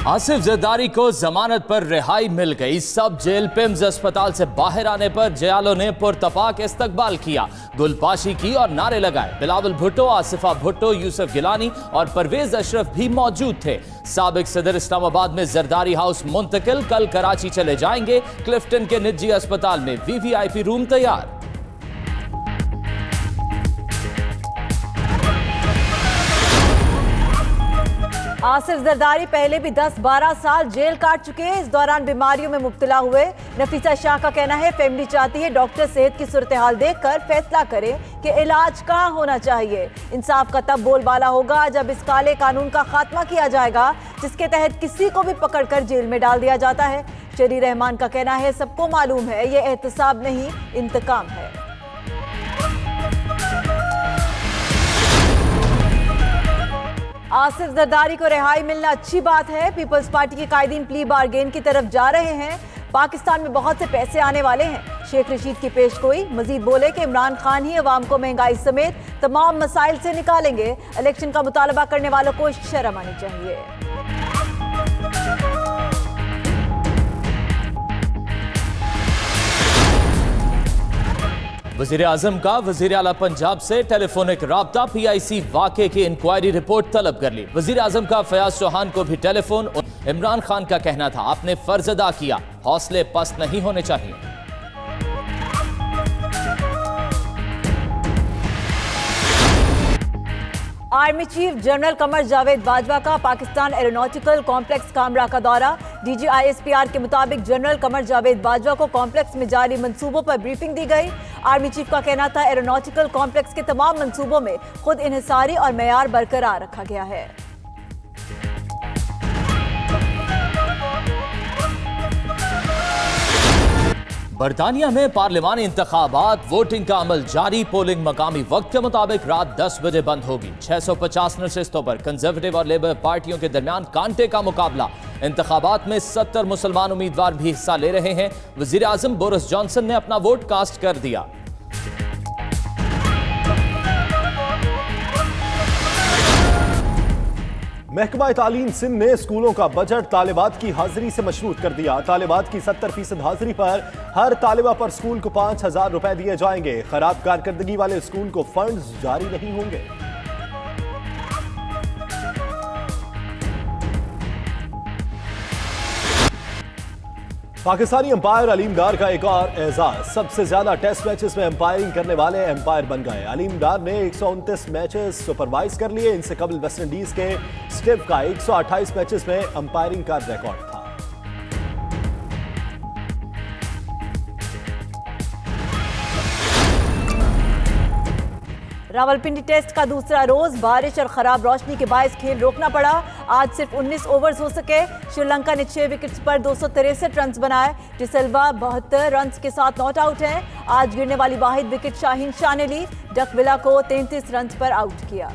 आसिफ जरदारी को जमानत पर रिहाई मिल गई। सब जेल पिम्स अस्पताल से बाहर आने पर जयालों ने पुरतपाक इस्तकबाल किया, गुलपाशी की और नारे लगाए। बिलावल भुट्टो, आसिफा भुट्टो, यूसुफ गिलानी और परवेज अशरफ भी मौजूद थे। साबिक सदर इस्लामाबाद में जरदारी हाउस मुंतकिल, कल कराची चले जाएंगे। क्लिफ्टन के निजी अस्पताल में वीवीआईपी रूम तैयार। आसिफ जरदारी पहले भी 10-12 साल जेल काट चुके हैं। इस दौरान बीमारियों में मुब्तला हुए। नफीसा शाह का कहना है फैमिली चाहती है डॉक्टर सेहत की सूरत हाल देखकर फैसला करें कि इलाज कहाँ होना चाहिए। इंसाफ का तब बोलबाला होगा जब इस काले कानून का खात्मा किया जाएगा जिसके तहत किसी को भी पकड़कर जेल में डाल दिया जाता है। शरी रहमान का कहना है सबको मालूम है ये एहतसाब नहीं इंतकाम है। आसिफ जरदारी को रिहाई मिलना अच्छी बात है। पीपल्स पार्टी के कायदीन प्ली बारगेन की तरफ जा रहे हैं। पाकिस्तान में बहुत से पैसे आने वाले हैं। शेख रशीद की पेशगोई। मजीद बोले कि इमरान खान ही अवाम को महंगाई समेत तमाम मसाइल से निकालेंगे। इलेक्शन का मुतालबा करने वालों को शर्म आनी चाहिए। वजीर आजम का वजीर आला पंजाब से टेलीफोनिक राब्ता। PIC वाक़े की इंक्वायरी रिपोर्ट तलब कर ली। वजीर आजम का फयाज चौहान को भी टेलीफोन। इमरान खान का कहना था आपने फर्ज अदा किया, हौसले पस्त नहीं होने चाहिए। Army chief general Qamar Javed Bajwa का पाकिस्तान एरोनॉटिकल कॉम्प्लेक्स कामरा का दौरा। DG ISPR के मुताबिक जनरल कमर जावेद बाजवा को कॉम्प्लेक्स में जारी मंसूबों पर ब्रीफिंग दी गई। आर्मी चीफ का कहना था एरोनॉटिकल कॉम्प्लेक्स के तमाम मंसूबों में खुद इन्हिसारी और मेयार बरकरार रखा गया है। बरतानिया में पार्लिमानी इंतखाबात, वोटिंग का अमल जारी। पोलिंग मकामी वक्त के मुताबिक रात 10 बजे बंद होगी। 650 नशिस्तों पर कंजर्वेटिव और लेबर पार्टियों के दरमियान कांटे का मुकाबला। इंतखाबात में 70 मुसलमान उम्मीदवार भी हिस्सा ले रहे हैं। वजीर आजम बोरिस जॉनसन ने अपना वोट कास्ट कर दिया। महकमा तालीम सिंध ने स्कूलों का बजट तालिबात की हाजिरी से मशरूत कर दिया। तालिबात की 70% हाजिरी पर हर तालिबा पर स्कूल को 5000 रुपए दिए जाएंगे। खराब कारकर्दगी वाले स्कूल को फंड्स जारी नहीं होंगे। पाकिस्तानी अंपायर अलीम डार का एक और एजाज। सबसे ज्यादा टेस्ट मैचेस में अंपायरिंग करने वाले अंपायर बन गए। अलीम डार ने 129 मैचेस सुपरवाइज कर लिए। इनसे कबल वेस्टइंडीज के स्टिव का 128 मैचेस में अंपायरिंग का रिकॉर्ड था। रावलपिंडी टेस्ट का दूसरा रोज बारिश और खराब रोशनी के बायस खेल रोकना पड़ा। आज सिर्फ 19 ओवर्स हो सके। श्रीलंका ने 6 विकेट्स पर 263 रन बनाए। डिसिल्वा 72 रन के साथ नॉट आउट है। आज गिरने वाली वाहिद विकेट शाहीन शाह ने ली। डकविला को 33 रन पर आउट किया।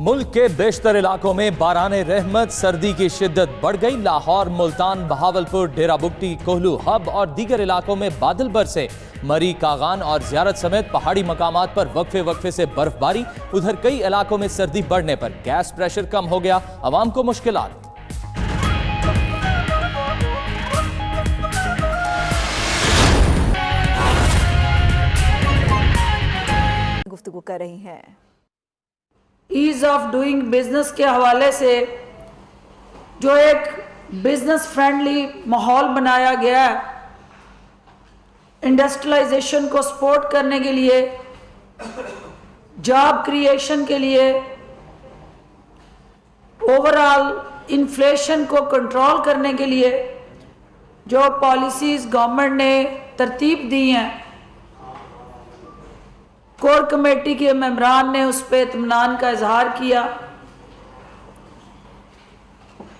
मुल्क के बेशतर इलाकों में बाराने रहमत, सर्दी की शिद्दत बढ़ गई। लाहौर, मुल्तान, बहावलपुर, डेरा बुगटी, कोहलू हब और दीगर इलाकों में बादल बरसे। मरी, कागान और ज़ियारत समेत पहाड़ी मकामात पर वक्फे वक्फे से बर्फबारी। उधर कई इलाकों में सर्दी बढ़ने पर गैस प्रेशर कम हो गया, अवाम को मुश्किलात। गुफ्तगू कर रही हैं। ईज ऑफ डूइंग बिजनेस के हवाले से जो एक बिजनेस फ्रेंडली माहौल बनाया गया है, इंडस्ट्रियलाइजेशन को सपोर्ट करने के लिए, जॉब क्रिएशन के लिए, ओवरऑल इन्फ्लेशन को कंट्रोल करने के लिए जो पॉलिसीज़ गवर्नमेंट ने तरतीब दी हैं, कोर कमेटी के मेंबरान ने उस पर इत्मीनान का इजहार किया।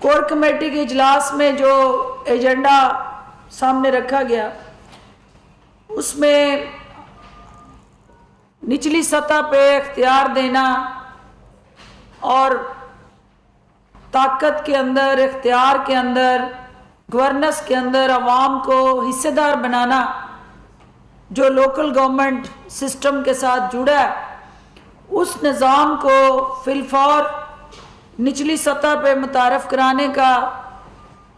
कोर कमेटी के इजलास में जो एजेंडा सामने रखा गया उसमें निचली सतह पे इख्तियार देना और ताकत के अंदर, इख्तियार के अंदर, गवर्नेंस के अंदर अवाम को हिस्सेदार बनाना जो लोकल गवर्नमेंट सिस्टम के साथ जुड़ा है उस निज़ाम को फिलफौर निचली सतह पे मुतारफ़ कराने का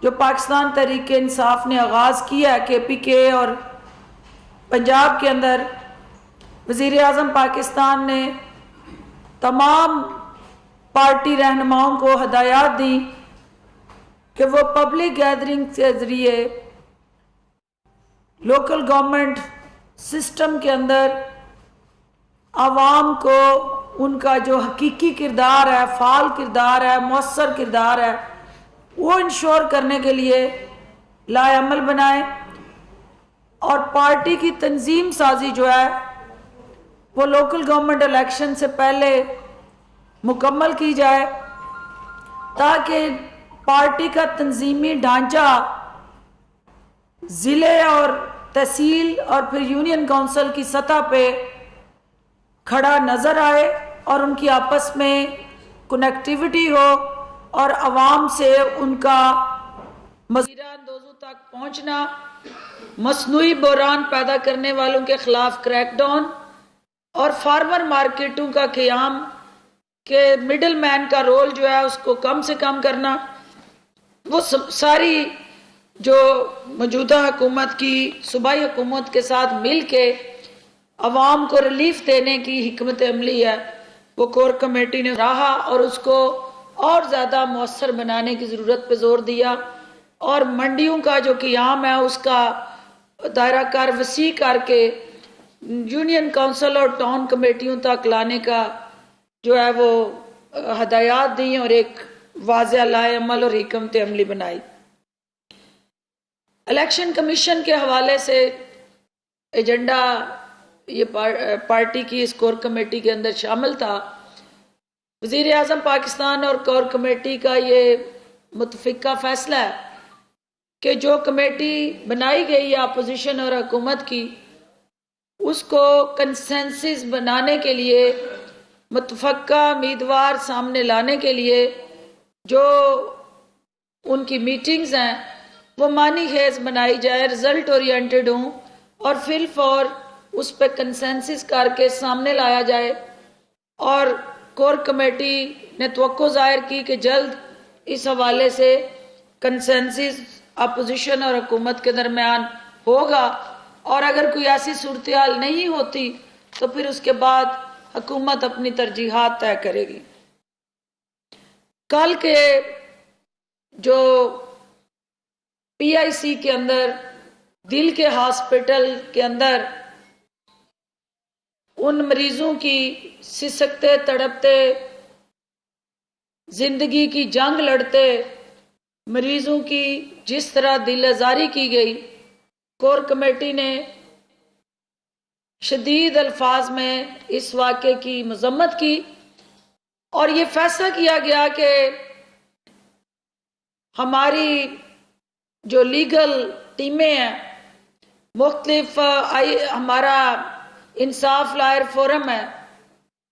जो पाकिस्तान तहरीक इंसाफ ने आगाज़ किया है, KPK, और पंजाब के अंदर वज़ीर आज़म पाकिस्तान ने तमाम पार्टी रहनुमाओं को हदायत दी कि वो पब्लिक गैदरिंग के ज़रिए लोकल गवर्नमेंट सिस्टम के अंदर आवाम को उनका जो हकीकी किरदार है, फ़ाल किरदार है, मौसर किरदार है, वो इंश्योर करने के लिए लाएअमल बनाए और पार्टी की तंजीम साजी जो है वो लोकल गवर्नमेंट इलेक्शन से पहले मुकम्मल की जाए, ताकि पार्टी का तंजीमी ढांचा ज़िले और तहसील और फिर यूनियन काउंसिल की सतह पे खड़ा नज़र आए और उनकी आपस में कनेक्टिविटी हो और आवाम से उनका अंदोज़ों तक पहुँचना, मसनूई बहरान पैदा करने वालों के ख़िलाफ़ क्रैकडाउन और फार्मर मार्केटों का क़याम के मिडल मैन का रोल जो है उसको कम से कम करना, वो सारी जो मौजूदा हुकूमत की सूबाई हुकूमत के साथ मिल के अवाम को रिलीफ देने की हिकमत अमली है, वो कोर कमेटी ने रहा और उसको और ज़्यादा मौसर बनाने की ज़रूरत पे जोर दिया और मंडियों का जो क़याम है उसका दायरा कार वसी करके यूनियन काउंसिल और टाउन कमेटियों तक लाने का जो है वो हदायत दी और एक वाज़ेह लाएअमल और हिकमत अमली बनाई। इलेक्शन कमीशन के हवाले से एजेंडा ये पार्टी की इस कोर कमेटी के अंदर शामिल था। वज़ीर आज़म पाकिस्तान और कोर कमेटी का ये मुतफ़िका फैसला है कि जो कमेटी बनाई गई है अपोजिशन और हुकूमत की, उसको कंसेंसस बनाने के लिए, मुतफ़क्का उम्मीदवार सामने लाने के लिए जो उनकी मीटिंग्स हैं वो मानी खेज बनाई जाए, रिजल्ट ओरिएंटेड हों और फिलफौर उस पर कंसेंसस करके सामने लाया जाए। और कोर कमेटी ने तवक्को जाहिर की कि जल्द इस हवाले से कंसेंसस अपोजिशन और हुकूमत के दरमियान होगा और अगर कोई ऐसी सूरत हाल नहीं होती तो फिर उसके बाद हुकूमत अपनी तरजीहात तय करेगी। कल के जो PIC के अंदर, दिल के हॉस्पिटल के अंदर उन मरीजों की सिसकते तड़पते जिंदगी की जंग लड़ते मरीजों की जिस तरह दिल आज़ारी की गई, कोर कमेटी ने शदीद अल्फाज में इस वाक़े की मज़म्मत की और ये फैसला किया गया कि हमारी जो लीगल टीमें हैं, मुख्तलिफ हमारा इंसाफ लायर फोरम है,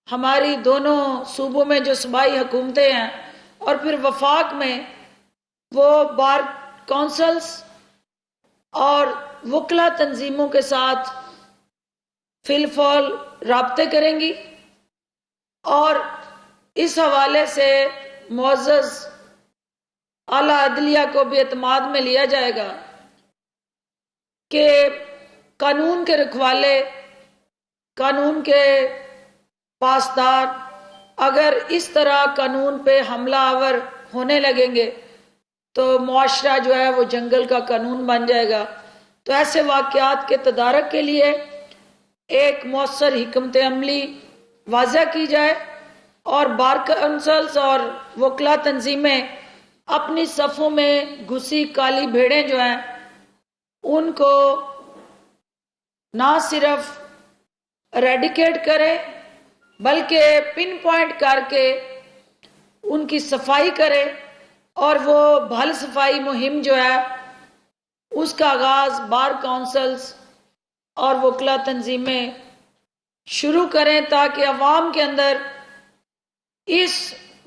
हमारी दोनों सूबों में जो सूबाई हुकूमतें हैं और फिर वफाक में वो बार काउंसिल्स और वकला तंजीमों के साथ फिलफौल राब्ते करेंगी और इस हवाले से मुअज़्ज़ज़ आला अदलिया को भी एतमाद में लिया जाएगा कि कानून के रखवाले, कानून के पासदार अगर इस तरह कानून पे हमला आवर होने लगेंगे तो मुआशरा जो है वो जंगल का कानून बन जाएगा। तो ऐसे वाक़यात के तदारक के लिए एक मौसर हिकमत अमली वाज़ह की जाए और बार काउंसिल्स और वकला तंजीमें अपनी सफ़ों में घुसी काली भेड़ें जो हैं उनको ना सिर्फ रेडिकेट करें बल्कि पिन पॉइंट करके उनकी सफाई करें और वो भल सफाई मुहिम जो है उसका आगाज़ बार काउंसिल्स और वकला तंजीमें शुरू करें ताकि अवाम के अंदर इस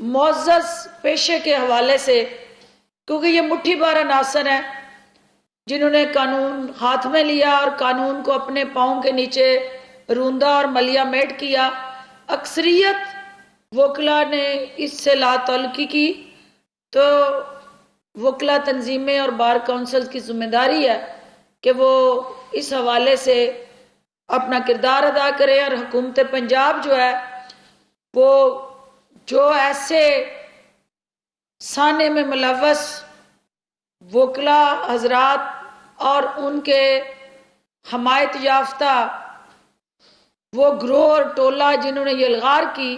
मुअज़्ज़ज़ पेशे के हवाले से, क्योंकि ये मुट्ठी भर अनासर हैं जिन्होंने कानून हाथ में लिया और कानून को अपने पाँव के नीचे रूंदा और मलिया मेट किया, अक्सरियत वकला ने इससे लातल्लुकी की, तो वकला तंजीमें और बार काउंसिल की जिम्मेदारी है कि वो इस हवाले से अपना किरदार अदा करे। और हुकूमत पंजाब जो है वो जो ऐसे साने में मुलव्वस वकला हजरात और उनके हमायत याफ्ता वो ग्रोह और टोला जिन्होंने ये अलगार की,